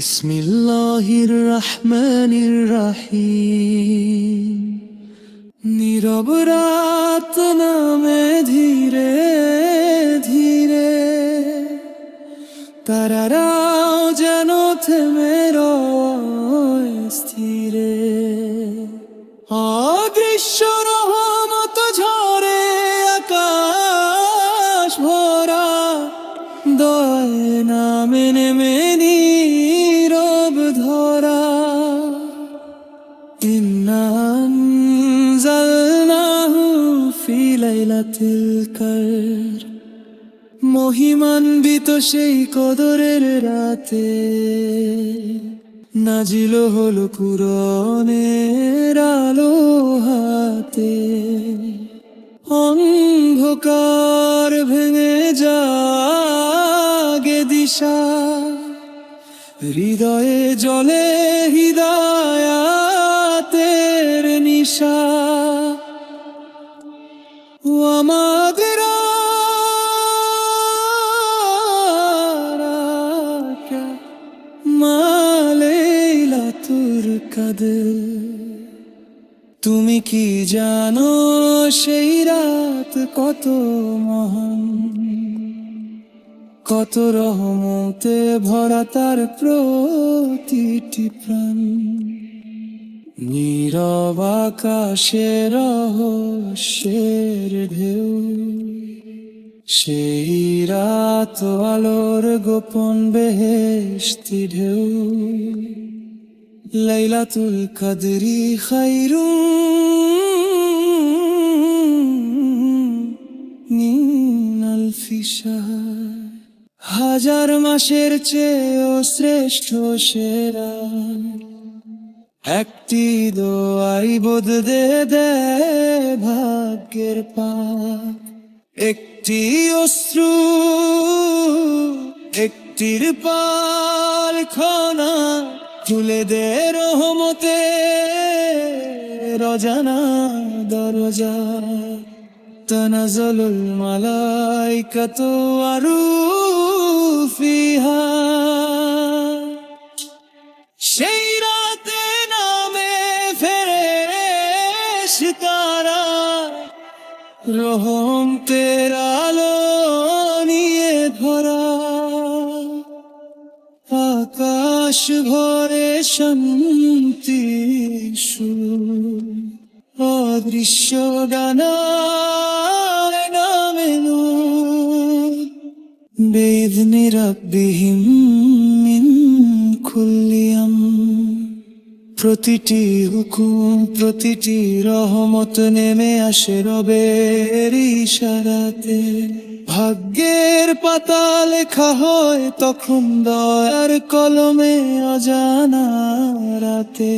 বিসমিল্লাহির রহমানির রহিম। নীরব রাত নামে ধীরে ধীরে, তারারাও যেন থেমে রয় স্থিরে। অদৃশ্য রহমত ঝরে আকাশ ভরা, দয় নামে নেমে নীরব ধরা। ইন্না আনজালনাহু ফি লাইলাতিল কদর, মহিমান্বিত সেই কদরের রাতে নাজিল হলো কুরআনের আলো হাতে। অন্ধকার ভেঙে জাগে দিশা, হৃদয়ে জ্বলে হিদায়াতের নিশা। ও আমাদের লাইলাতুল কদর, তুমি কি জানো সেই রাত কত মহান, কত রহমতে ভরা তার প্রতিটি প্রাণ। নীরব আকাশে রহস্যের ঢেউ, সেই রাত আলোর গোপন বেহেশতি ঢেউ। লাইলাতুল কদরি খায়রুম মিন আলফি শাহর, হাজার মাসের চেয়েও শ্রেষ্ঠ সেরা। একটি দোয়াই বদলে দেয় ভাগ্যের পাক, একটি অশ্রু একটির পাল খনা খুলে দে রহমতের অজানা দরজা। তানাজ্জালুল মালাইকাতু ওয়া রূহু ফিহা, সেই রাতে নামে ফেরেশতারা, রহমতের আলো নিয়ে ভরা। আকাশ ভরে শান্তি সুর, অদৃশ্য গানার নামে নূর। বিইذনি রাব্বিহিম মিন কুল্লি আমর, প্রতিটি হুকুম প্রতিটি রহমত নেমে আসে রবের ইশারাতে। ভাগ্যের পাতা লেখা হয় তখন দয়ার কলমে অজানা রাতে।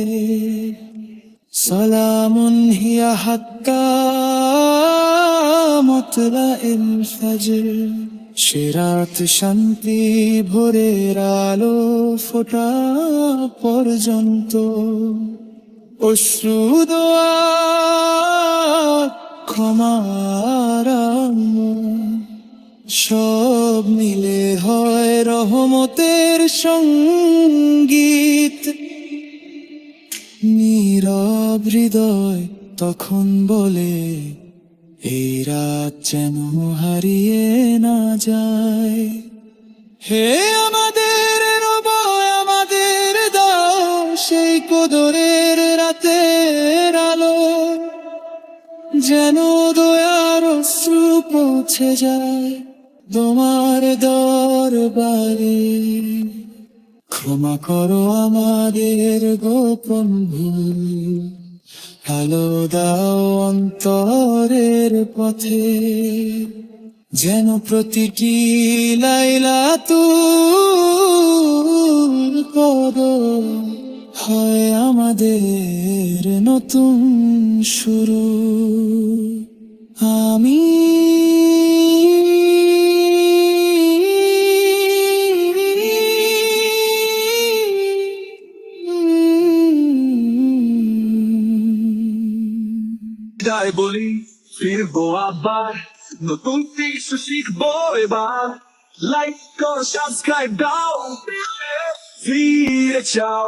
সালামুন হিয়া হাত্তা মাতলাইল ফজর, সে রাত শান্তি ভোরের আলো ফোটা পর্যন্ত। অশ্রু দোয়া ক্ষমার সব মিলে হয় রহমতের সঙ্গীত। নীরব হৃদয় তখন বলে, এই রাত যেন হারিয়ে না যায়। হে আমাদের রব, আমাদের দাও সেই কদরের রাতের আলো, যেন দয়ার অশ্রু পৌঁছে যায় তোমার দরবারে। ক্ষমা করো আমাদের গোপন ভুল, আলো দাও অন্তরের পথে, যেন প্রতিটি লাইলাতুল কদর হয় আমাদের নতুন শুরু। বিদায় বলি, ফিরবো আবার, নতুন কিছু শিখবো এবার। লাইক করো, সাবস্ক্রাইব দাও। চাও